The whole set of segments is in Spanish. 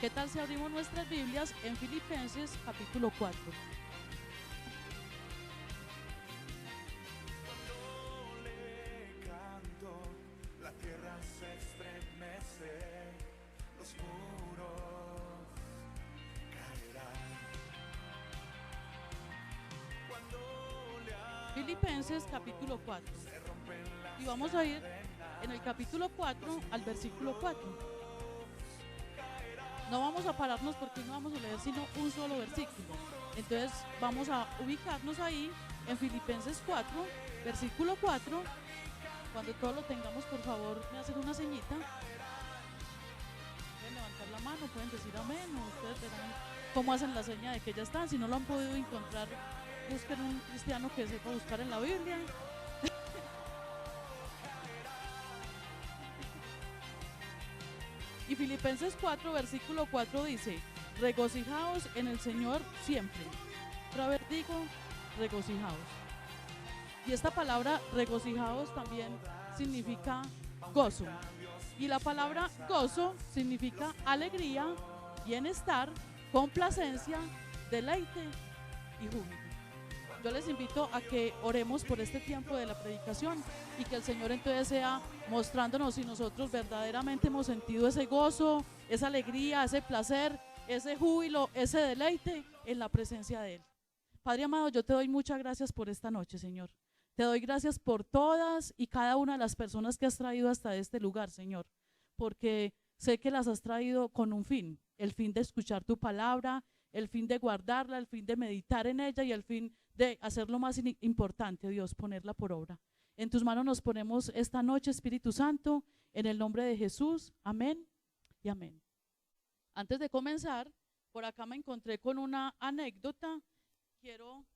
¿Qué tal si abrimos nuestras Biblias en Filipenses capítulo 4? Cuando le canto, la tierra se estremece, los muros caerán. Cuando le hablo, Filipenses capítulo 4. se rompen las Y vamos a ir cadenas. en el capítulo 4 al versículo 4. No vamos a pararnos porque no vamos a leer sino un solo versículo. Entonces vamos a ubicarnos ahí en Filipenses 4, versículo 4. Cuando todos lo tengamos, por favor, me hacen una señita. Pueden levantar la mano, pueden decir amén, o ustedes verán cómo hacen la seña de que ya están. Si no lo han podido encontrar, busquen un cristiano que sepa buscar en la Biblia. Y Filipenses 4, versículo 4 dice: regocijaos en el Señor siempre. Otra vez digo, regocijaos. Y esta palabra regocijaos también significa gozo. Y la palabra gozo significa alegría, bienestar, complacencia, deleite y júbilo. Yo les invito a que oremos por este tiempo de la predicación y que el Señor entonces sea mostrándonos si nosotros verdaderamente hemos sentido ese gozo, esa alegría, ese placer, ese júbilo, ese deleite en la presencia de Él. Padre amado, yo te doy muchas gracias por esta noche, Señor. Te doy gracias por todas y cada una de las personas que has traído hasta este lugar, Señor, porque sé que las has traído con un fin, el fin de escuchar tu palabra, el fin de guardarla, el fin de meditar en ella y el fin de hacer lo más importante, Dios, ponerla por obra. En tus manos nos ponemos esta noche, Espíritu Santo, en el nombre de Jesús. Amén y amén. Antes de comenzar, por acá me encontré con una anécdota. Quiero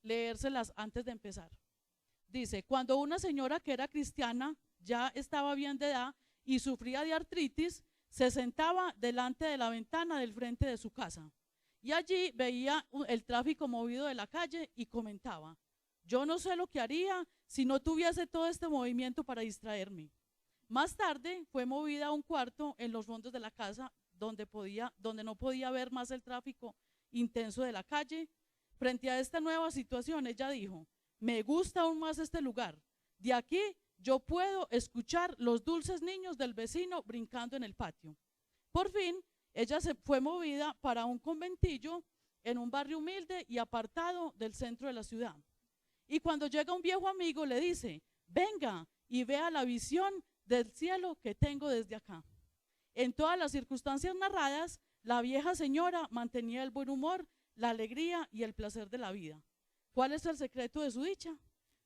leérselas antes de empezar. Dice: cuando una señora que era cristiana, ya estaba bien de edad y sufría de artritis, se sentaba delante de la ventana del frente de su casa y allí veía el tráfico movido de la calle y comentaba: yo no sé lo que haría si no tuviese todo este movimiento para distraerme. Más tarde fue movida a un cuarto en los fondos de la casa donde no podía ver más el tráfico intenso de la calle. Frente a esta nueva situación, ella dijo: me gusta aún más este lugar. De aquí yo puedo escuchar los dulces niños del vecino brincando en el patio. Por fin, ella se fue movida para un conventillo en un barrio humilde y apartado del centro de la ciudad. Y cuando llega un viejo amigo, le dice: venga y vea la visión del cielo que tengo desde acá. En todas las circunstancias narradas, la vieja señora mantenía el buen humor, la alegría y el placer de la vida. ¿Cuál es el secreto de su dicha?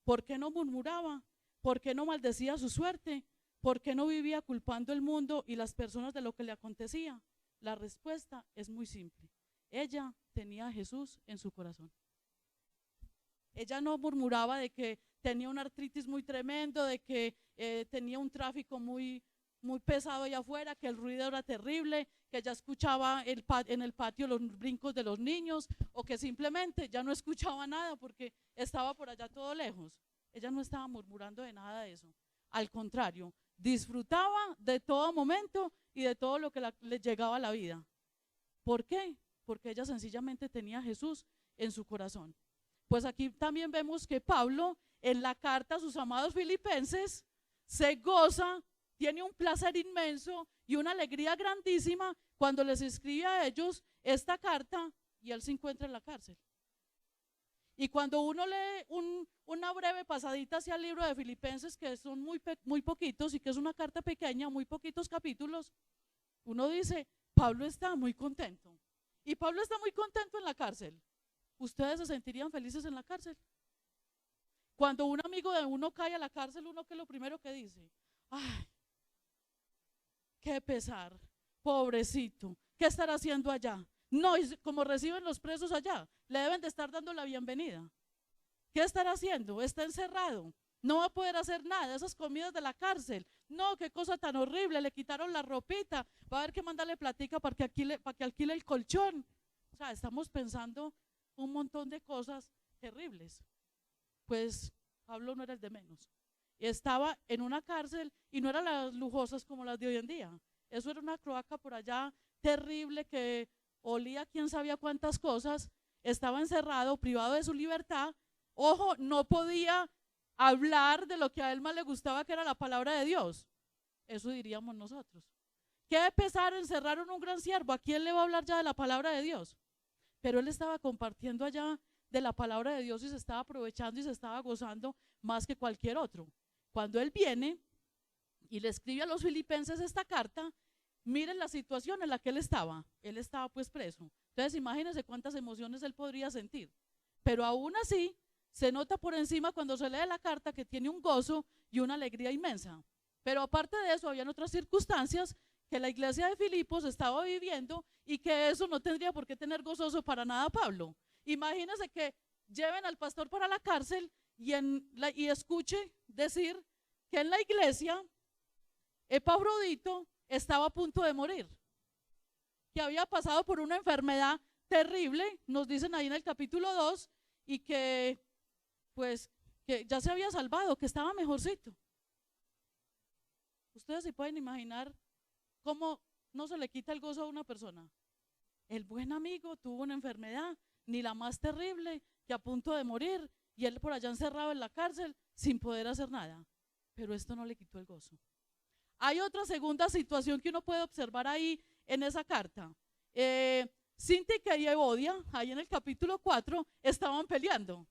¿Por qué no murmuraba? ¿Por qué no maldecía su suerte? ¿Por qué no vivía culpando el mundo y las personas de lo que le acontecía? La respuesta es muy simple. Ella tenía a Jesús en su corazón. Ella no murmuraba de que tenía una artritis muy tremendo, de que tenía un tráfico muy pesado allá afuera, que el ruido era terrible, que ya escuchaba en el patio los brincos de los niños, o que simplemente ya no escuchaba nada porque estaba por allá todo lejos. Ella no estaba murmurando de nada de eso. Al contrario, disfrutaba de todo momento y de todo lo que le llegaba a la vida. ¿Por qué? Porque ella sencillamente tenía a Jesús en su corazón. Pues aquí también vemos que Pablo, en la carta a sus amados filipenses, se goza, tiene un placer inmenso y una alegría grandísima cuando les escribe a ellos esta carta y él se encuentra en la cárcel. Y cuando uno lee una breve pasadita hacia el libro de Filipenses, que son muy poquitos y que es una carta pequeña, muy poquitos capítulos, uno dice: Pablo está muy contento. Y Pablo está muy contento en la cárcel. ¿Ustedes se sentirían felices en la cárcel? Cuando un amigo de uno cae a la cárcel, ¿uno qué es lo primero que dice? Ay, qué pesar, pobrecito, ¿qué estará haciendo allá? No, y como reciben los presos allá, le deben de estar dando la bienvenida. ¿Qué estará haciendo? Está encerrado, no va a poder hacer nada, esas comidas de la cárcel, no, qué cosa tan horrible, le quitaron la ropita, va a haber que mandarle platica para que alquile el colchón. O sea, estamos pensando un montón de cosas terribles. Pues Pablo no era el de menos. Estaba en una cárcel y no eran las lujosas como las de hoy en día. Eso era una cloaca por allá terrible que olía quién sabía cuántas cosas. Estaba encerrado, privado de su libertad. Ojo, no podía hablar de lo que a él más le gustaba, que era la palabra de Dios. Eso diríamos nosotros. Qué pesar encerrar en un gran siervo. ¿A quién le va a hablar ya de la palabra de Dios? Pero él estaba compartiendo allá de la palabra de Dios y se estaba aprovechando y se estaba gozando más que cualquier otro. Cuando él viene y le escribe a los filipenses esta carta, miren la situación en la que él estaba pues preso. Entonces imagínense cuántas emociones él podría sentir, pero aún así se nota por encima cuando se lee la carta que tiene un gozo y una alegría inmensa. Pero aparte de eso, habían otras circunstancias que la iglesia de Filipos estaba viviendo y que eso no tendría por qué tener gozoso para nada Pablo. Imagínense que lleven al pastor para la cárcel y escuche decir que en la iglesia Epafrodito estaba a punto de morir, que había pasado por una enfermedad terrible, nos dicen ahí en el capítulo 2, y que pues que ya se había salvado, que estaba mejorcito. Ustedes se pueden imaginar cómo no se le quita el gozo a una persona. El buen amigo tuvo una enfermedad, ni la más terrible, que a punto de morir, y él por allá encerrado en la cárcel sin poder hacer nada. Pero esto no le quitó el gozo. Hay otra segunda situación que uno puede observar ahí en esa carta. Síntique y Evodia, ahí en el capítulo 4, estaban peleando.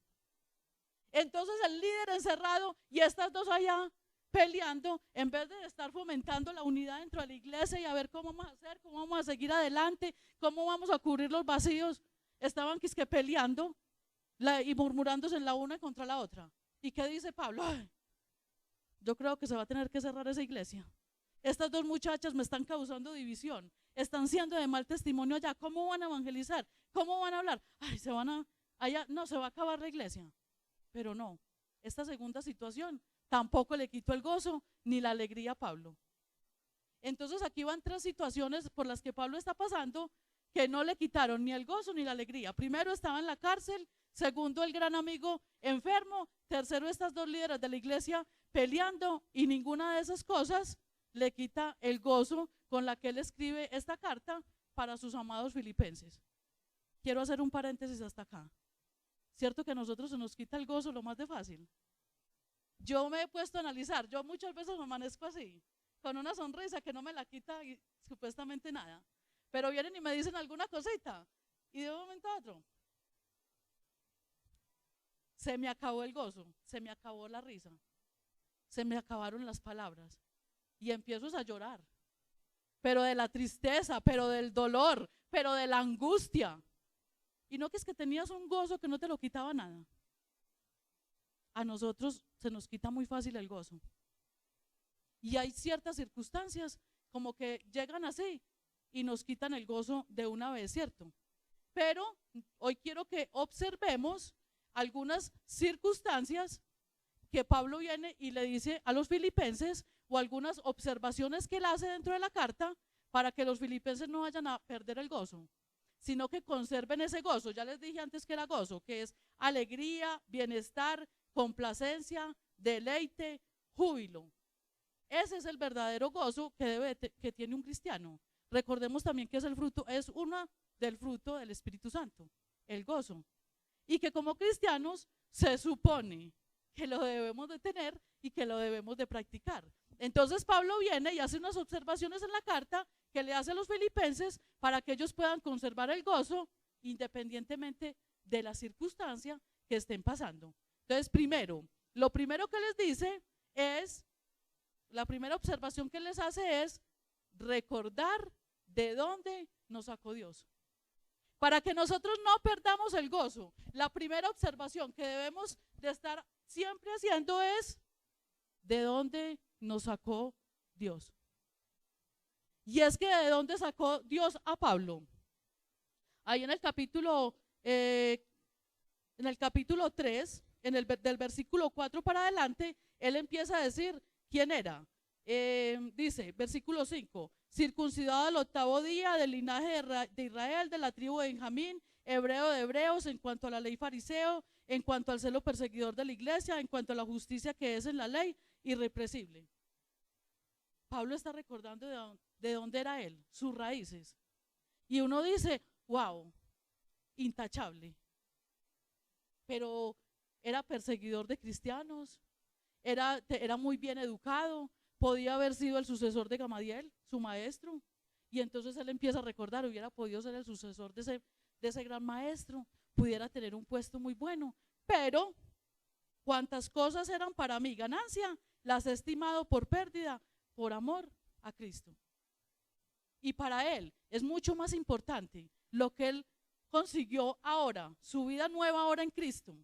Entonces el líder encerrado y estas dos allá peleando, en vez de estar fomentando la unidad dentro de la iglesia y a ver cómo vamos a hacer, cómo vamos a seguir adelante, cómo vamos a cubrir los vacíos, estaban que peleando y murmurándose en la una contra la otra. ¿Y qué dice Pablo? Ay, yo creo que se va a tener que cerrar esa iglesia. Estas dos muchachas me están causando división, están siendo de mal testimonio allá. ¿Cómo van a evangelizar? ¿Cómo van a hablar? Ay, allá no, se va a acabar la iglesia. Pero no, esta segunda situación tampoco le quitó el gozo ni la alegría a Pablo. Entonces aquí van tres situaciones por las que Pablo está pasando que no le quitaron ni el gozo ni la alegría. Primero, estaba en la cárcel. Segundo, el gran amigo enfermo. Tercero, estas dos líderes de la iglesia peleando, y ninguna de esas cosas le quita el gozo con la que él escribe esta carta para sus amados filipenses. Quiero hacer un paréntesis hasta acá. Cierto que a nosotros se nos quita el gozo lo más de fácil. Yo me he puesto a analizar, yo muchas veces me amanezco así, con una sonrisa que no me la quita supuestamente nada, pero vienen y me dicen alguna cosita y de un momento a otro se me acabó el gozo, se me acabó la risa, se me acabaron las palabras y empiezo a llorar, pero de la tristeza, pero del dolor, pero de la angustia. Y no que es que tenías un gozo que no te lo quitaba nada. A nosotros se nos quita muy fácil el gozo. Y hay ciertas circunstancias como que llegan así y nos quitan el gozo de una vez, ¿cierto? Pero hoy quiero que observemos algunas circunstancias que Pablo viene y le dice a los filipenses, o algunas observaciones que él hace dentro de la carta para que los filipenses no vayan a perder el gozo, sino que conserven ese gozo. Ya les dije antes que era gozo, que es alegría, bienestar, complacencia, deleite, júbilo. Ese es el verdadero gozo que tiene un cristiano. Recordemos también que es uno del fruto del Espíritu Santo, el gozo. Y que como cristianos se supone que lo debemos de tener y que lo debemos de practicar. Entonces Pablo viene y hace unas observaciones en la carta que le hace a los filipenses para que ellos puedan conservar el gozo independientemente de la circunstancia que estén pasando. Entonces, lo primero que les dice es, la primera observación que les hace es recordar de dónde nos sacó Dios. Para que nosotros no perdamos el gozo, la primera observación que debemos de estar siempre haciendo es de dónde nos sacó Dios. Y es que de dónde sacó Dios a Pablo. Ahí en el capítulo 3, del versículo 4 para adelante, él empieza a decir quién era. Dice, versículo 5, circuncidado al 8º día, del linaje de Israel, de la tribu de Benjamín, hebreo de hebreos, en cuanto a la ley fariseo, en cuanto al celo perseguidor de la iglesia, en cuanto a la justicia que es en la ley, irrepresible. Pablo está recordando de dónde era él, sus raíces. Y uno dice, wow, intachable. Pero era perseguidor de cristianos, era muy bien educado, podía haber sido el sucesor de Gamaliel, su maestro. Y entonces él empieza a recordar, hubiera podido ser el sucesor de ese gran maestro, pudiera tener un puesto muy bueno, pero cuantas cosas eran para mí ganancia, las he estimado por pérdida, por amor a Cristo. Y para él es mucho más importante lo que él consiguió ahora, su vida nueva ahora en Cristo,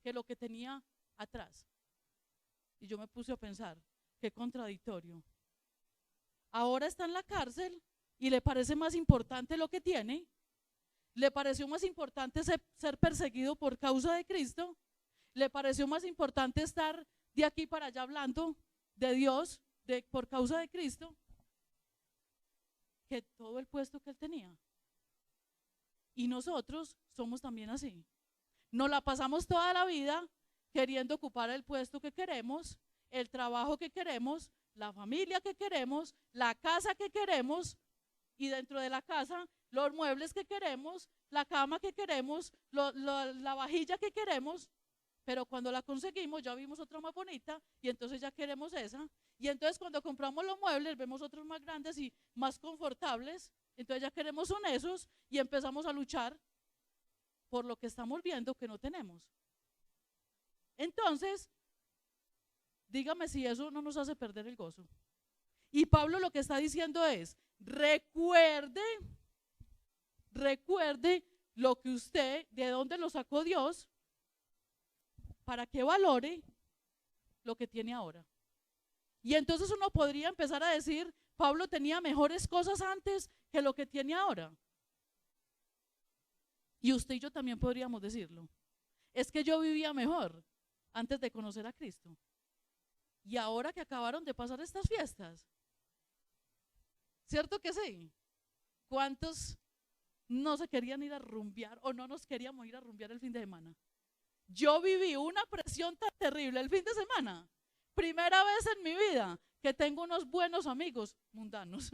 que lo que tenía atrás. Y yo me puse a pensar, qué contradictorio. Ahora está en la cárcel y le parece más importante lo que tiene, le pareció más importante ser perseguido por causa de Cristo, le pareció más importante estar de aquí para allá hablando de Dios por causa de Cristo, que todo el puesto que él tenía. Y nosotros somos también así. Nos la pasamos toda la vida queriendo ocupar el puesto que queremos, el trabajo que queremos, la familia que queremos, la casa que queremos, y dentro de la casa los muebles que queremos, la cama que queremos, la vajilla que queremos. Pero cuando la conseguimos ya vimos otra más bonita y entonces ya queremos esa. Y entonces cuando compramos los muebles vemos otros más grandes y más confortables, entonces ya queremos son esos y empezamos a luchar por lo que estamos viendo que no tenemos. Entonces, dígame si eso no nos hace perder el gozo. Y Pablo lo que está diciendo es, recuerde lo que usted, de dónde lo sacó Dios, para que valore lo que tiene ahora. Y entonces uno podría empezar a decir, Pablo tenía mejores cosas antes que lo que tiene ahora. Y usted y yo también podríamos decirlo. Es que yo vivía mejor antes de conocer a Cristo. Y ahora que acabaron de pasar estas fiestas, ¿cierto que sí? ¿Cuántos no se querían ir a rumbear o no nos queríamos ir a rumbear el fin de semana? Yo viví una presión tan terrible el fin de semana. Primera vez en mi vida que tengo unos buenos amigos mundanos.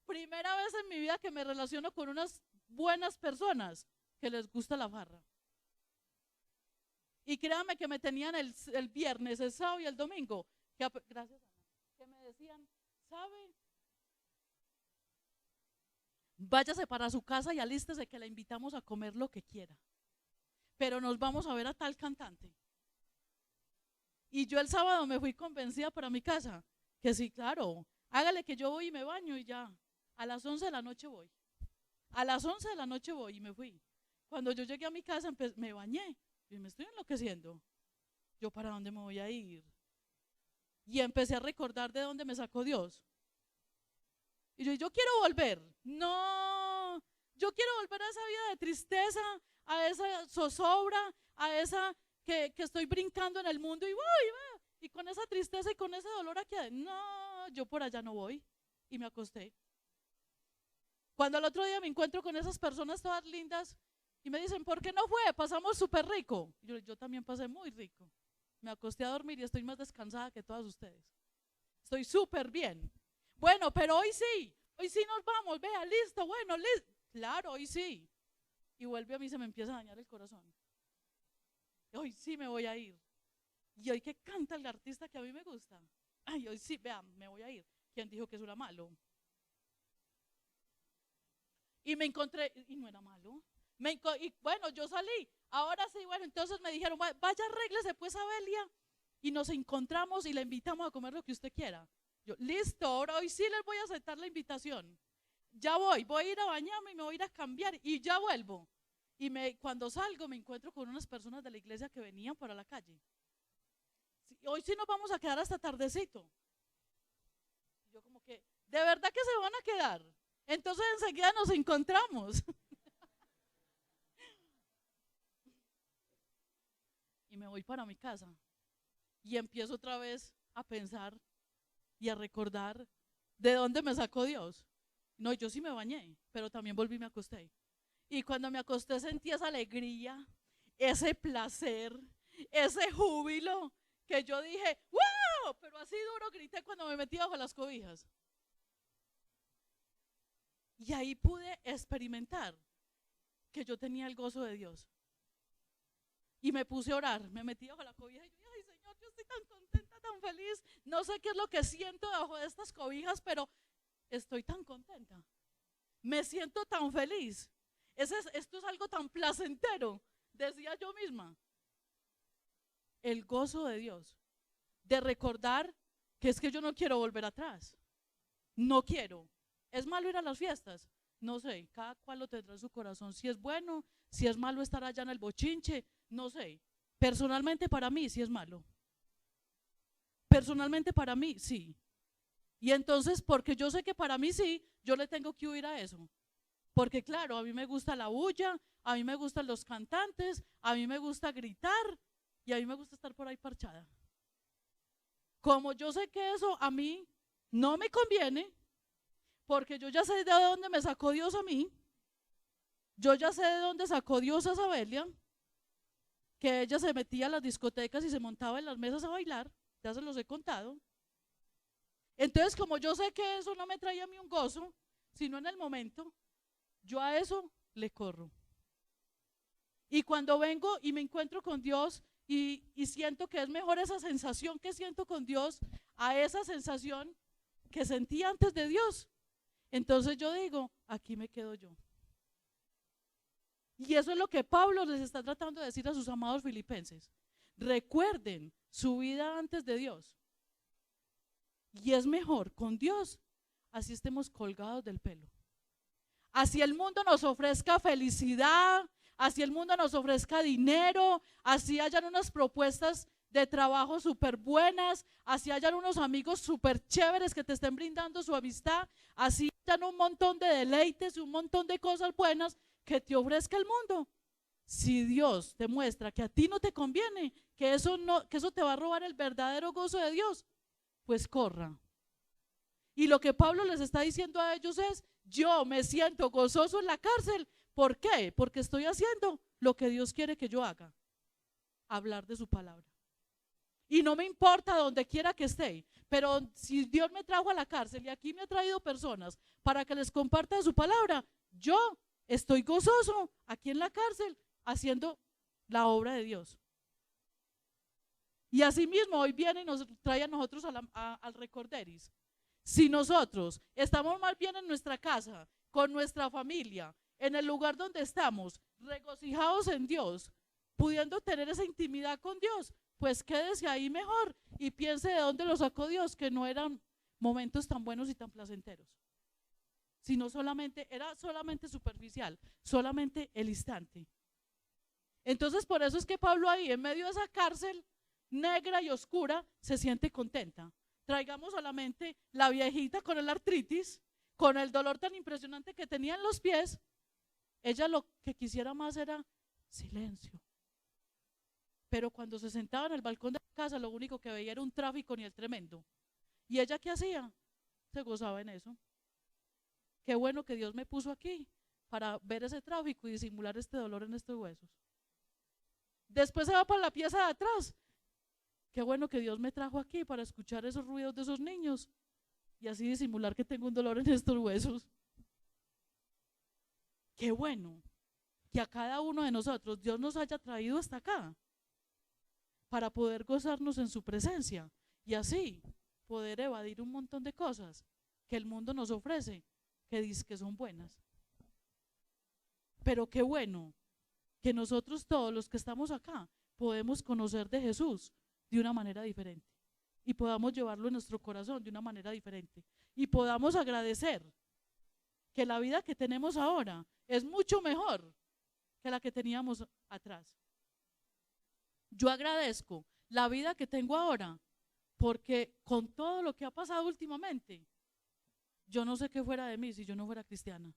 Primera vez en mi vida que me relaciono con unas buenas personas que les gusta la farra. Y créanme que me tenían el viernes, el sábado y el domingo, gracias Ana, que me decían, ¿sabe? Váyase para su casa y alístese que la invitamos a comer lo que quiera. Pero nos vamos a ver a tal cantante. Y yo el sábado me fui convencida para mi casa, que sí, claro, hágale que yo voy y me baño y ya, a las 11 de la noche voy. A las 11 de la noche voy y me fui. Cuando yo llegué a mi casa me bañé y me estoy enloqueciendo. ¿Yo para dónde me voy a ir? Y empecé a recordar de dónde me sacó Dios. Y yo quiero volver. No, yo quiero volver a esa vida de tristeza, a esa zozobra, a esa que estoy brincando en el mundo y voy, y con esa tristeza y con ese dolor aquí. No, yo por allá no voy. Y me acosté. Cuando al otro día me encuentro con esas personas todas lindas y me dicen, ¿por qué no fue? Pasamos súper rico. Yo también pasé muy rico. Me acosté a dormir y estoy más descansada que todas ustedes. Estoy súper bien. Bueno, pero hoy sí nos vamos, vea, listo, bueno, listo. Claro, hoy sí. Y vuelve a mí, se me empieza a dañar el corazón. Hoy sí me voy a ir. Y hoy que canta el artista que a mí me gusta. Ay, hoy sí, vean, me voy a ir. ¿Quién dijo que eso era malo? Y me encontré, y no era malo. Y bueno, yo salí. Ahora sí, bueno, entonces me dijeron, vaya, arréglese pues Abelia. Y nos encontramos y le invitamos a comer lo que usted quiera. Yo, listo, ahora hoy sí les voy a aceptar la invitación. Ya voy a ir a bañarme y me voy a ir a cambiar y ya vuelvo. Y cuando salgo me encuentro con unas personas de la iglesia que venían para la calle. Hoy sí nos vamos a quedar hasta tardecito. Yo como que, ¿de verdad que se van a quedar? Entonces enseguida nos encontramos. Y me voy para mi casa. Y empiezo otra vez a pensar y a recordar de dónde me sacó Dios. No, yo sí me bañé, pero también volví y me acosté. Y cuando me acosté sentí esa alegría, ese placer, ese júbilo, que yo dije, ¡wow! pero así duro grité cuando me metí bajo las cobijas. Y ahí pude experimentar que yo tenía el gozo de Dios. Y me puse a orar, me metí bajo la cobija y yo dije, ay Señor, yo estoy tan contenta, tan feliz. No sé qué es lo que siento debajo de estas cobijas, pero estoy tan contenta. Me siento tan feliz. Esto es algo tan placentero, decía yo misma. El gozo de Dios, de recordar que es que yo no quiero volver atrás. No quiero. ¿Es malo ir a las fiestas? No sé, cada cual lo tendrá en su corazón. Si es bueno, si es malo estar allá en el bochinche, no sé. Personalmente para mí sí es malo. Personalmente para mí sí. Y entonces, porque yo sé que para mí sí, yo le tengo que huir a eso. Porque claro, a mí me gusta la bulla, a mí me gustan los cantantes, a mí me gusta gritar y a mí me gusta estar por ahí parchada. Como yo sé que eso a mí no me conviene, porque yo ya sé de dónde me sacó Dios a mí, yo ya sé de dónde sacó Dios a Sabelia, que ella se metía a las discotecas y se montaba en las mesas a bailar, ya se los he contado. Entonces, como yo sé que eso no me traía a mí un gozo, sino en el momento, yo a eso le corro. Y cuando vengo y me encuentro con Dios y siento que es mejor esa sensación que siento con Dios a esa sensación que sentí antes de Dios, entonces yo digo, aquí me quedo yo. Y eso es lo que Pablo les está tratando de decir a sus amados filipenses. Recuerden su vida antes de Dios. Y es mejor con Dios, así estemos colgados del pelo. Así el mundo nos ofrezca felicidad, así el mundo nos ofrezca dinero, así hayan unas propuestas de trabajo súper buenas, así hayan unos amigos súper chéveres que te estén brindando su amistad, así hayan un montón de deleites y un montón de cosas buenas que te ofrezca el mundo. Si Dios te muestra que a ti no te conviene, que eso te va a robar el verdadero gozo de Dios, pues corra. Y lo que Pablo les está diciendo a ellos es, yo me siento gozoso en la cárcel. ¿Por qué? Porque estoy haciendo lo que Dios quiere que yo haga, hablar de su palabra. Y no me importa donde quiera que esté, pero si Dios me trajo a la cárcel y aquí me ha traído personas para que les comparta de su palabra, yo estoy gozoso aquí en la cárcel haciendo la obra de Dios. Y así mismo hoy viene y nos trae a nosotros al recorderis. Si nosotros estamos más bien en nuestra casa, con nuestra familia, en el lugar donde estamos, regocijados en Dios, pudiendo tener esa intimidad con Dios, pues quédese ahí mejor y piense de dónde lo sacó Dios, que no eran momentos tan buenos y tan placenteros, sino era solamente superficial, solamente el instante. Entonces por eso es que Pablo ahí, en medio de esa cárcel negra y oscura, se siente contenta. Traigamos a la mente la viejita con el artritis, con el dolor tan impresionante que tenía en los pies. Ella lo que quisiera más era silencio. Pero cuando se sentaba en el balcón de la casa, lo único que veía era un tráfico ni el tremendo. ¿Y ella qué hacía? Se gozaba en eso. Qué bueno que Dios me puso aquí para ver ese tráfico y disimular este dolor en estos huesos. Después se va para la pieza de atrás. Qué bueno que Dios me trajo aquí para escuchar esos ruidos de esos niños y así disimular que tengo un dolor en estos huesos. Qué bueno que a cada uno de nosotros Dios nos haya traído hasta acá para poder gozarnos en su presencia y así poder evadir un montón de cosas que el mundo nos ofrece que dice que son buenas. Pero qué bueno que nosotros todos los que estamos acá podemos conocer de Jesús de una manera diferente y podamos llevarlo en nuestro corazón de una manera diferente y podamos agradecer que la vida que tenemos ahora es mucho mejor que la que teníamos atrás. Yo agradezco la vida que tengo ahora porque con todo lo que ha pasado últimamente, yo no sé qué fuera de mí si yo no fuera cristiana.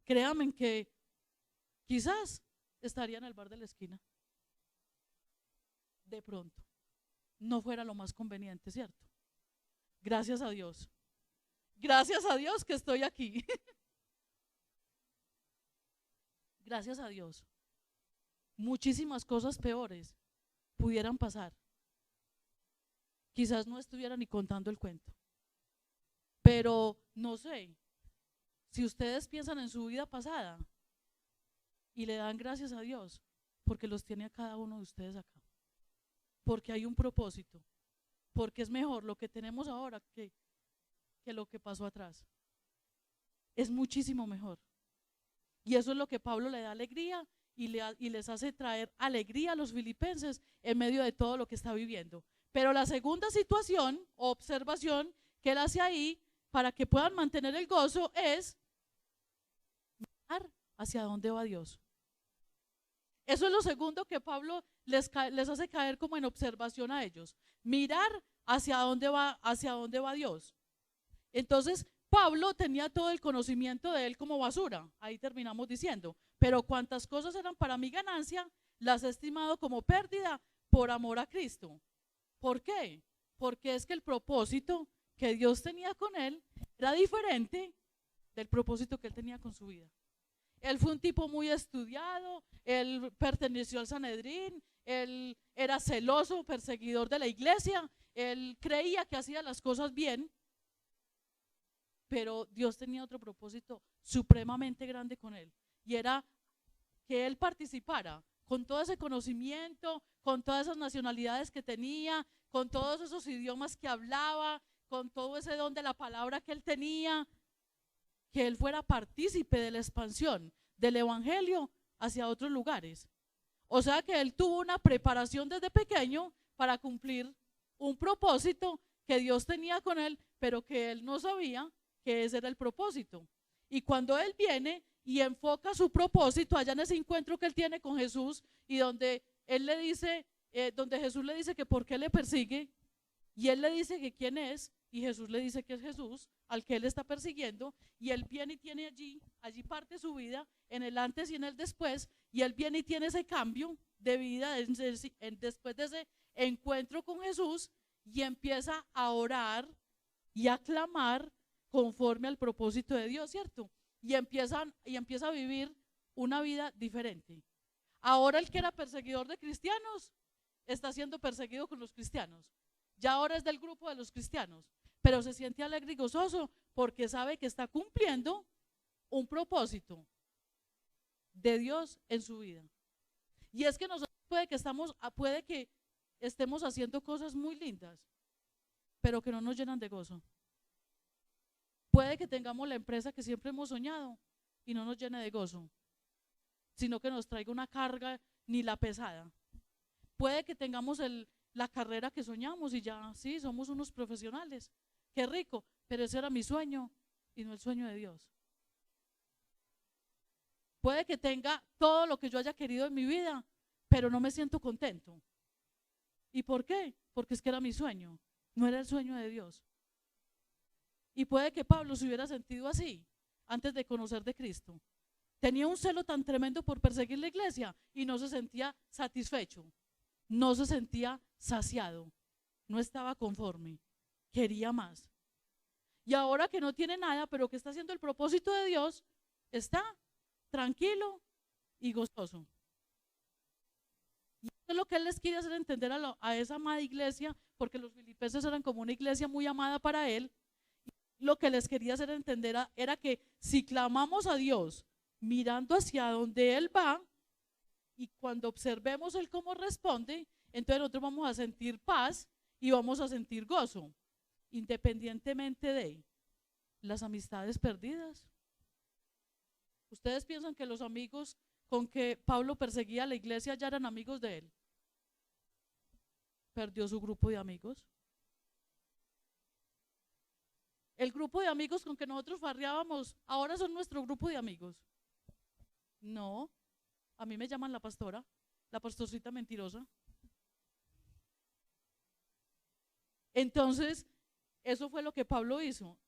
Créanme que quizás estaría en el bar de la esquina. De pronto. No fuera lo más conveniente, ¿cierto? Gracias a Dios. Gracias a Dios que estoy aquí. Gracias a Dios. Muchísimas cosas peores pudieran pasar. quizás no estuviera ni contando el cuento. Pero no sé, si ustedes piensan en su vida pasada y le dan gracias a Dios, porque los tiene a cada uno de ustedes acá, porque hay un propósito, porque es mejor lo que tenemos ahora que lo que pasó atrás. Es muchísimo mejor. Y eso es lo que Pablo le da alegría y les hace traer alegría a los filipenses en medio de todo lo que está viviendo. Pero la segunda situación o observación que él hace ahí para que puedan mantener el gozo es mirar hacia dónde va Dios. Eso es lo segundo que Pablo les hace caer como en observación a ellos. Mirar hacia dónde va Dios. Entonces, Pablo tenía todo el conocimiento de él como basura, ahí terminamos diciendo, pero cuantas cosas eran para mi ganancia, las he estimado como pérdida por amor a Cristo. ¿Por qué? Porque es que el propósito que Dios tenía con él era diferente del propósito que él tenía con su vida. Él fue un tipo muy estudiado, él perteneció al Sanedrín, él era celoso, perseguidor de la iglesia, él creía que hacía las cosas bien, pero Dios tenía otro propósito supremamente grande con él, y era que él participara con todo ese conocimiento, con todas esas nacionalidades que tenía, con todos esos idiomas que hablaba, con todo ese don de la palabra que él tenía, que él fuera partícipe de la expansión del evangelio hacia otros lugares. O sea que él tuvo una preparación desde pequeño para cumplir un propósito que Dios tenía con él, pero que él no sabía que ese era el propósito. Y cuando él viene y enfoca su propósito allá en ese encuentro que él tiene con Jesús, y donde él le dice, donde Jesús le dice que por qué le persigue, y él le dice que quién es, y Jesús le dice que es Jesús al que él está persiguiendo, y él viene y tiene allí parte su vida, en el antes y en el después, y él viene y tiene ese cambio de vida después de ese encuentro con Jesús, y empieza a orar y a clamar conforme al propósito de Dios, ¿cierto? Y empieza a vivir una vida diferente. Ahora el que era perseguidor de cristianos está siendo perseguido con los cristianos. Ya ahora es del grupo de los cristianos, pero se siente alegre y gozoso porque sabe que está cumpliendo un propósito de Dios en su vida. Y es que nosotros puede que estemos haciendo cosas muy lindas, pero que no nos llenan de gozo. Puede que tengamos la empresa que siempre hemos soñado y no nos llene de gozo, sino que nos traiga una carga ni la pesada. Puede que tengamos la carrera que soñamos y ya, sí, somos unos profesionales, qué rico, pero ese era mi sueño y no el sueño de Dios. Puede que tenga todo lo que yo haya querido en mi vida, pero no me siento contento. ¿Y por qué? Porque es que era mi sueño, no era el sueño de Dios. Y puede que Pablo se hubiera sentido así antes de conocer de Cristo. Tenía un celo tan tremendo por perseguir la iglesia y no se sentía satisfecho, no se sentía saciado, no estaba conforme, quería más. Y ahora que no tiene nada, pero que está haciendo el propósito de Dios, está tranquilo y gozoso. Y eso es lo que él les quiere hacer entender a esa amada iglesia, porque los filipenses eran como una iglesia muy amada para él. Lo que les quería hacer entender era que si clamamos a Dios mirando hacia donde Él va, y cuando observemos Él cómo responde, entonces nosotros vamos a sentir paz y vamos a sentir gozo, independientemente de las amistades perdidas. ¿Ustedes piensan que los amigos con que Pablo perseguía a la iglesia ya eran amigos de él? Perdió su grupo de amigos. El grupo de amigos con que nosotros farreábamos, ahora son nuestro grupo de amigos. No, a mí me llaman la pastora, la pastorcita mentirosa. Entonces, eso fue lo que Pablo hizo.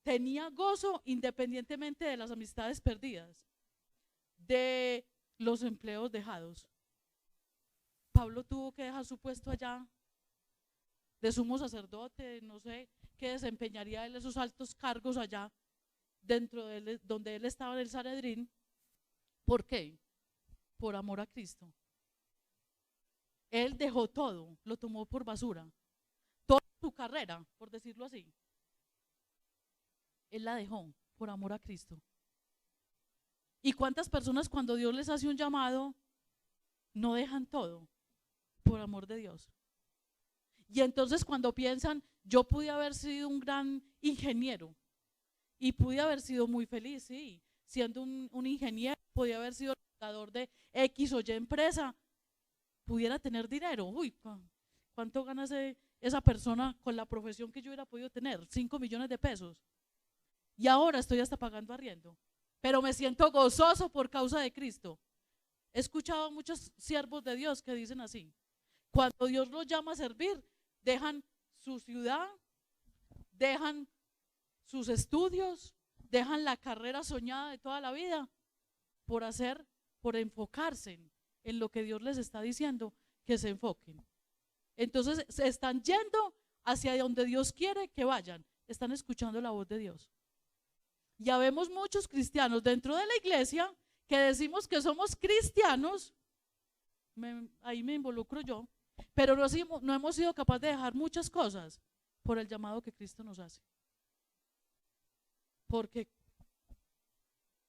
Tenía gozo independientemente de las amistades perdidas, de los empleos dejados. Pablo tuvo que dejar su puesto allá de sumo sacerdote, no sé qué desempeñaría él esos altos cargos allá dentro de él, donde él estaba en el Sanedrín. ¿Por qué? Por amor a Cristo. Él dejó todo, lo tomó por basura. Todo su carrera, por decirlo así. Él la dejó por amor a Cristo. ¿Y cuántas personas cuando Dios les hace un llamado no dejan todo por amor de Dios? Y entonces cuando piensan, yo pude haber sido un gran ingeniero y pude haber sido muy feliz, sí, siendo un ingeniero, podía haber sido fundador de X o Y empresa, pudiera tener dinero. Uy, ¿cuánto gana esa persona con la profesión que yo hubiera podido tener? 5 millones de pesos. Y ahora estoy hasta pagando arriendo, pero me siento gozoso por causa de Cristo. He escuchado a muchos siervos de Dios que dicen así: cuando Dios los llama a servir, dejan su ciudad, dejan sus estudios, dejan la carrera soñada de toda la vida por enfocarse en lo que Dios les está diciendo que se enfoquen. Entonces se están yendo hacia donde Dios quiere que vayan, están escuchando la voz de Dios. Ya vemos muchos cristianos dentro de la iglesia que decimos que somos cristianos, ahí me involucro yo, pero no hemos sido capaces de dejar muchas cosas por el llamado que Cristo nos hace. Porque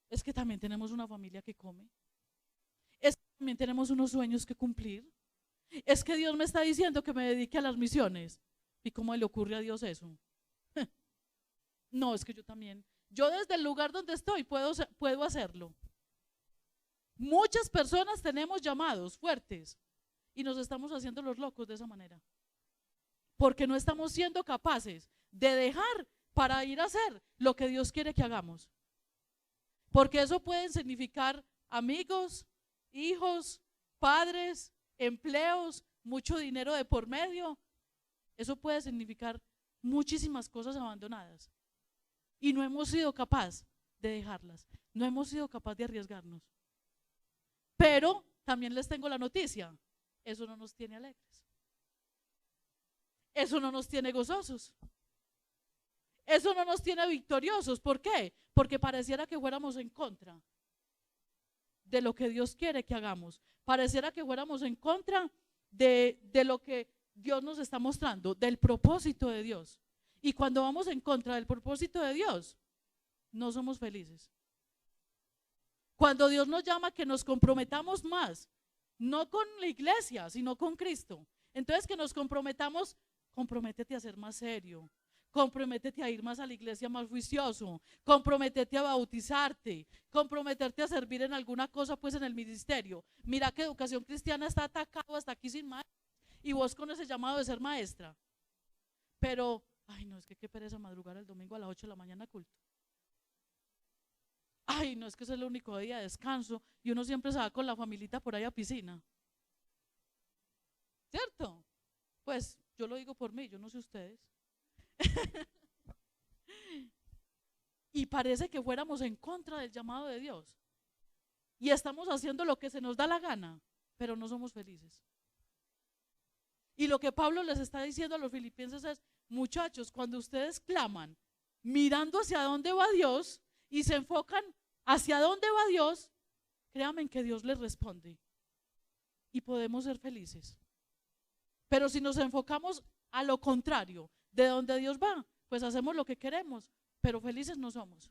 es que también tenemos una familia que come, es que también tenemos unos sueños que cumplir, es que Dios me está diciendo que me dedique a las misiones. ¿Y cómo le ocurre a Dios eso? No, es que yo desde el lugar donde estoy puedo hacerlo. Muchas personas tenemos llamados fuertes y nos estamos haciendo los locos de esa manera, porque no estamos siendo capaces de dejar para ir a hacer lo que Dios quiere que hagamos. Porque eso puede significar amigos, hijos, padres, empleos, mucho dinero de por medio. Eso puede significar muchísimas cosas abandonadas. Y no hemos sido capaces de dejarlas, no hemos sido capaces de arriesgarnos. Pero también les tengo la noticia: eso no nos tiene alegres, eso no nos tiene gozosos, eso no nos tiene victoriosos. ¿Por qué? Porque pareciera que fuéramos en contra de lo que Dios quiere que hagamos, pareciera que fuéramos en contra de lo que Dios nos está mostrando, del propósito de Dios. Y cuando vamos en contra del propósito de Dios, no somos felices. Cuando Dios nos llama a que nos comprometamos más, no con la iglesia, sino con Cristo, entonces que nos comprometamos, comprométete a ser más serio, comprométete a ir más a la iglesia más juicioso, comprométete a bautizarte, comprometerte a servir en alguna cosa pues en el ministerio. Mira que Educación Cristiana está atacado hasta aquí sin maestros y vos con ese llamado de ser maestra. Pero, ay no, es que qué pereza madrugar el domingo a las 8 de la mañana culto. Ay no, es que ese es el único día de descanso y uno siempre se va con la familita por ahí a piscina. ¿Cierto? Pues yo lo digo por mí, yo no sé ustedes. Y parece que fuéramos en contra del llamado de Dios y estamos haciendo lo que se nos da la gana, pero no somos felices. Y lo que Pablo les está diciendo a los filipenses es: muchachos, cuando ustedes claman mirando hacia dónde va Dios y se enfocan hacia dónde va Dios, créanme que Dios les responde y podemos ser felices. Pero si nos enfocamos a lo contrario de donde Dios va, pues hacemos lo que queremos, pero felices no somos.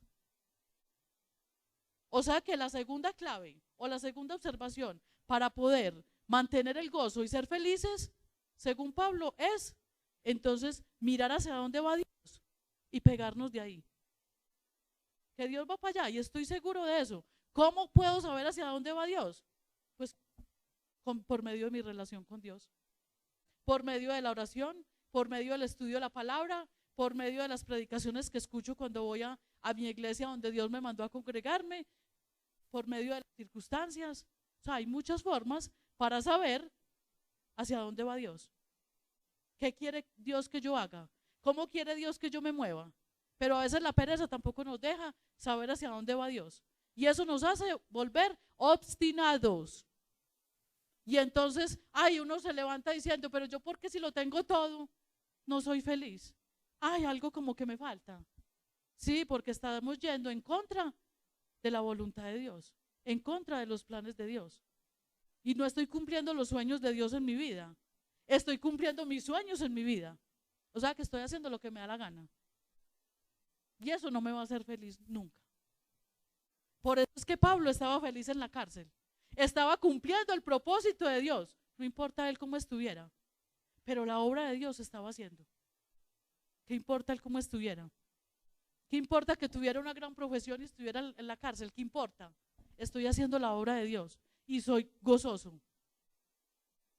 O sea que la segunda clave o la segunda observación para poder mantener el gozo y ser felices, según Pablo, es entonces mirar hacia dónde va Dios y pegarnos de ahí. Que Dios va para allá y estoy seguro de eso. ¿Cómo puedo saber hacia dónde va Dios? Pues por medio de mi relación con Dios, por medio de la oración, por medio del estudio de la palabra, por medio de las predicaciones que escucho cuando voy a mi iglesia donde Dios me mandó a congregarme, por medio de las circunstancias. O sea, hay muchas formas para saber hacia dónde va Dios. ¿Qué quiere Dios que yo haga? ¿Cómo quiere Dios que yo me mueva? Pero a veces la pereza tampoco nos deja saber hacia dónde va Dios. Y eso nos hace volver obstinados. Y entonces, uno se levanta diciendo: pero yo, porque si lo tengo todo, no soy feliz. Algo como que me falta. Sí, porque estamos yendo en contra de la voluntad de Dios, en contra de los planes de Dios. Y no estoy cumpliendo los sueños de Dios en mi vida, estoy cumpliendo mis sueños en mi vida. O sea que estoy haciendo lo que me da la gana. Y eso no me va a hacer feliz nunca. Por eso es que Pablo estaba feliz en la cárcel. Estaba cumpliendo el propósito de Dios. No importa él cómo estuviera, pero la obra de Dios estaba haciendo. ¿Qué importa él cómo estuviera? ¿Qué importa que tuviera una gran profesión y estuviera en la cárcel? ¿Qué importa? Estoy haciendo la obra de Dios y soy gozoso.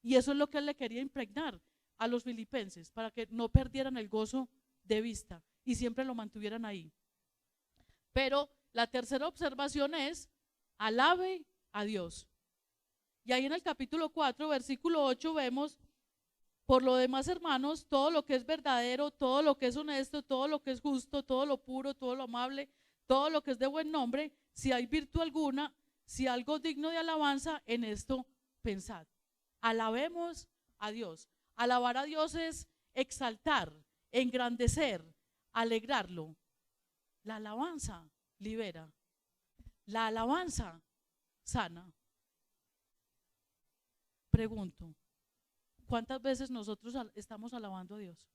Y eso es lo que él le quería impregnar a los filipenses, para que no perdieran el gozo de vista y siempre lo mantuvieran ahí. Pero la tercera observación es: alabe a Dios. Y ahí en el capítulo 4, versículo 8 vemos: por lo demás, hermanos, todo lo que es verdadero, todo lo que es honesto, todo lo que es justo, todo lo puro, todo lo amable, todo lo que es de buen nombre, si hay virtud alguna, si algo digno de alabanza, en esto pensad. Alabemos a Dios. Alabar a Dios es exaltar, engrandecer, alegrarlo. La alabanza libera. La alabanza sana. Pregunto: ¿cuántas veces nosotros estamos alabando a Dios?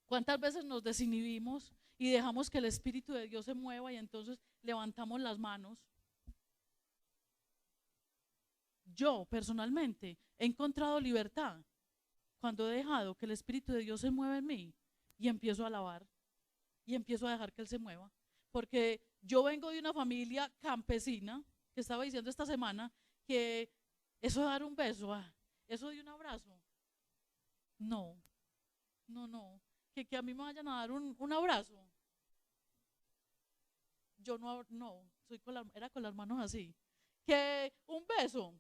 ¿Cuántas veces nos desinhibimos y dejamos que el Espíritu de Dios se mueva y entonces levantamos las manos? Yo personalmente he encontrado libertad cuando he dejado que el Espíritu de Dios se mueva en mí y empiezo a alabar y empiezo a dejar que Él se mueva. Porque yo vengo de una familia campesina, que estaba diciendo esta semana que eso de dar un beso, eso de un abrazo, no, que a mí me vayan a dar un abrazo. Yo no, era con las manos así. Que un beso,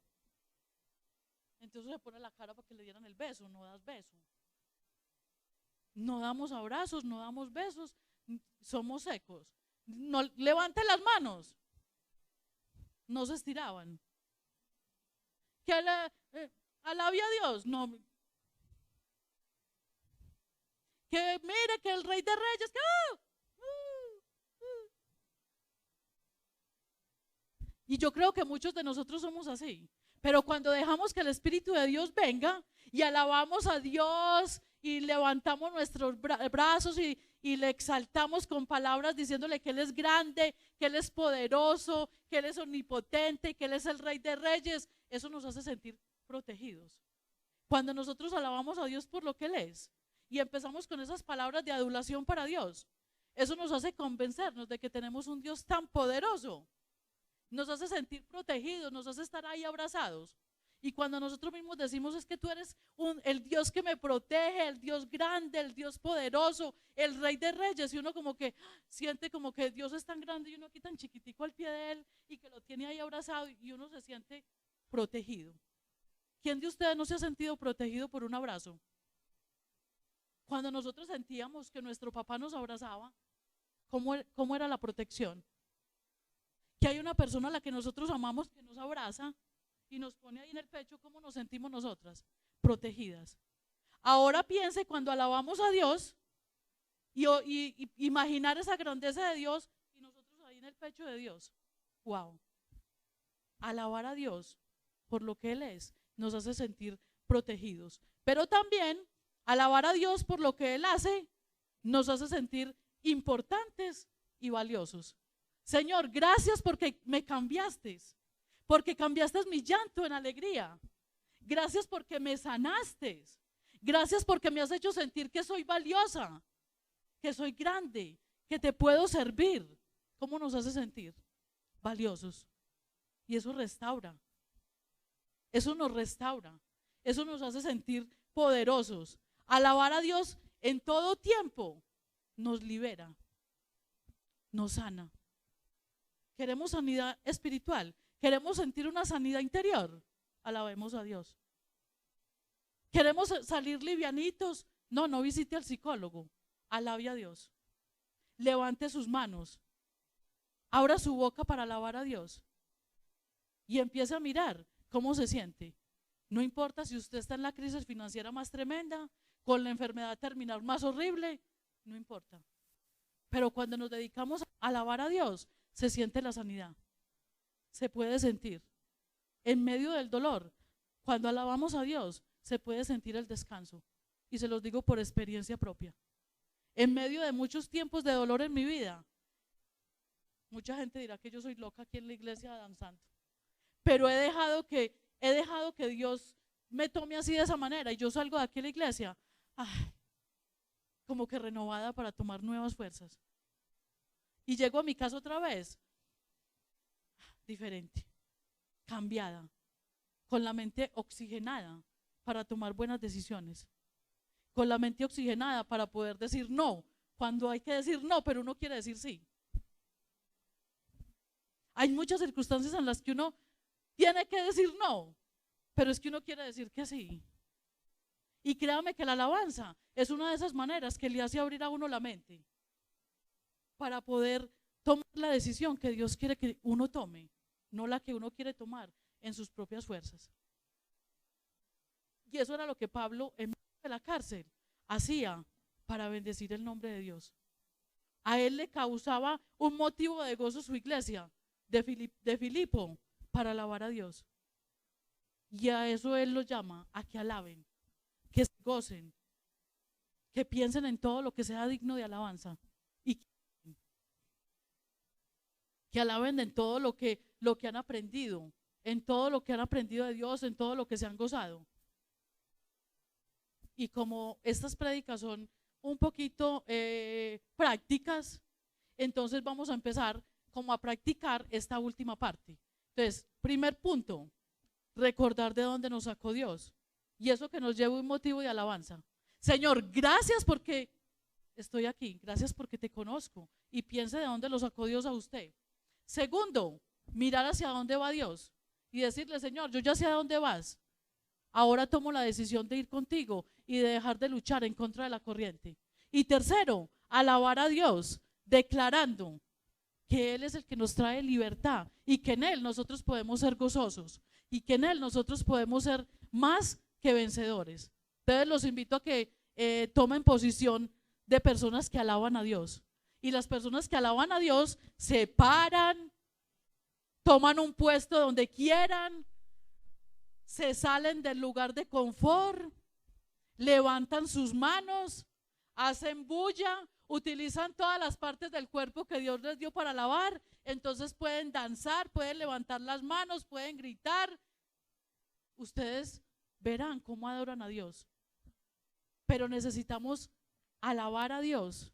entonces se pone la cara para que le dieran el beso. No das beso, no damos abrazos, no damos besos, somos secos. No, levante las manos, no se estiraban. Que alabe a Dios, no. Que mire que el Rey de Reyes, que Y yo creo que muchos de nosotros somos así. Pero cuando dejamos que el Espíritu de Dios venga y alabamos a Dios y levantamos nuestros brazos y le exaltamos con palabras diciéndole que Él es grande, que Él es poderoso, que Él es omnipotente, que Él es el Rey de Reyes, eso nos hace sentir protegidos. Cuando nosotros alabamos a Dios por lo que Él es y empezamos con esas palabras de adulación para Dios, eso nos hace convencernos de que tenemos un Dios tan poderoso. Nos hace sentir protegidos, nos hace estar ahí abrazados. Y cuando nosotros mismos decimos: es que tú eres el Dios que me protege, el Dios grande, el Dios poderoso, el Rey de Reyes, y uno como que siente como que Dios es tan grande y uno aquí tan chiquitico al pie de Él y que lo tiene ahí abrazado y uno se siente protegido. ¿Quién de ustedes no se ha sentido protegido por un abrazo? Cuando nosotros sentíamos que nuestro papá nos abrazaba, ¿cómo era la protección? Que hay una persona a la que nosotros amamos que nos abraza y nos pone ahí en el pecho. ¿Cómo nos sentimos nosotras? Protegidas. Ahora piense cuando alabamos a Dios y imaginar esa grandeza de Dios y nosotros ahí en el pecho de Dios. Wow. Alabar a Dios por lo que Él es nos hace sentir protegidos, pero también alabar a Dios por lo que Él hace nos hace sentir importantes y valiosos. Señor, gracias porque me cambiaste, porque cambiaste mi llanto en alegría. Gracias porque me sanaste. Gracias porque me has hecho sentir que soy valiosa, que soy grande, que te puedo servir. ¿Cómo nos hace sentir? Valiosos. Y eso restaura. Eso nos restaura. Eso nos hace sentir poderosos. Alabar a Dios en todo tiempo nos libera, nos sana. Queremos sanidad espiritual, queremos sentir una sanidad interior, alabemos a Dios. Queremos salir livianitos, no visite al psicólogo, alabe a Dios. Levante sus manos, abra su boca para alabar a Dios y empiece a mirar cómo se siente. No importa si usted está en la crisis financiera más tremenda, con la enfermedad terminal más horrible, no importa. Pero cuando nos dedicamos a alabar a Dios, se siente la sanidad, se puede sentir. En medio del dolor, cuando alabamos a Dios, se puede sentir el descanso. y se los digo por experiencia propia. En medio de muchos tiempos de dolor en mi vida, mucha gente dirá que yo soy loca aquí en la iglesia danzando, pero he dejado que Dios me tome así de esa manera, y yo salgo de aquí a la iglesia, como que renovada para tomar nuevas fuerzas. Y llego a mi casa otra vez, diferente, cambiada, con la mente oxigenada para tomar buenas decisiones, con la mente oxigenada para poder decir no, cuando hay que decir no, pero uno quiere decir sí. Hay muchas circunstancias en las que uno tiene que decir no, pero es que uno quiere decir que sí. Y créame que la alabanza es una de esas maneras que le hace abrir a uno la mente para poder tomar la decisión que Dios quiere que uno tome, no la que uno quiere tomar en sus propias fuerzas. Y eso era lo que Pablo en medio de la cárcel hacía para bendecir el nombre de Dios. A él le causaba un motivo de gozo su iglesia de Filipo para alabar a Dios. Y a eso él los llama, a que alaben, que se gocen, que piensen en todo lo que sea digno de alabanza y que alaben en todo lo que han aprendido, en todo lo que han aprendido de Dios, en todo lo que se han gozado. Y como estas prédicas son un poquito prácticas, entonces vamos a empezar como a practicar esta última parte. Entonces, primer punto, recordar de dónde nos sacó Dios, y eso que nos lleva un motivo de alabanza. Señor, gracias porque estoy aquí, gracias porque te conozco, y piense de dónde lo sacó Dios a usted. Segundo, mirar hacia dónde va Dios y decirle, Señor, yo ya sé a dónde vas, ahora tomo la decisión de ir contigo y de dejar de luchar en contra de la corriente. Y tercero, alabar a Dios, declarando que Él es el que nos trae libertad y que en Él nosotros podemos ser gozosos y que en Él nosotros podemos ser más que vencedores. Entonces los invito a que tomen posición de personas que alaban a Dios. Y las personas que alaban a Dios se paran, toman un puesto donde quieran, se salen del lugar de confort, levantan sus manos, hacen bulla, utilizan todas las partes del cuerpo que Dios les dio para alabar. Entonces pueden danzar, pueden levantar las manos, pueden gritar. Ustedes verán cómo adoran a Dios. Pero necesitamos alabar a Dios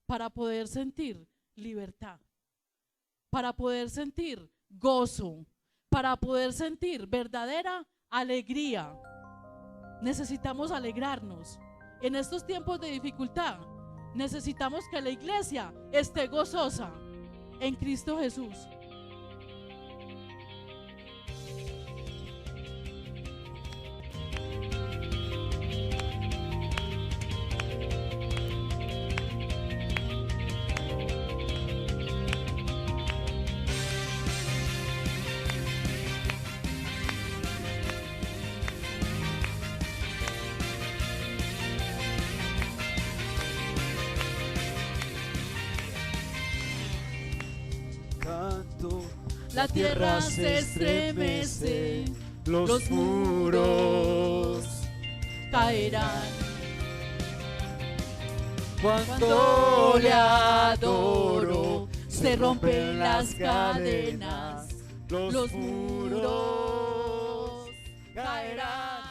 para poder sentir libertad, para poder sentir gozo, para poder sentir verdadera alegría. Necesitamos alegrarnos. En estos tiempos de dificultad, necesitamos que la iglesia esté gozosa en Cristo Jesús. La tierra se estremece, los muros caerán. Cuando le adoro, se rompen las cadenas, los muros caerán.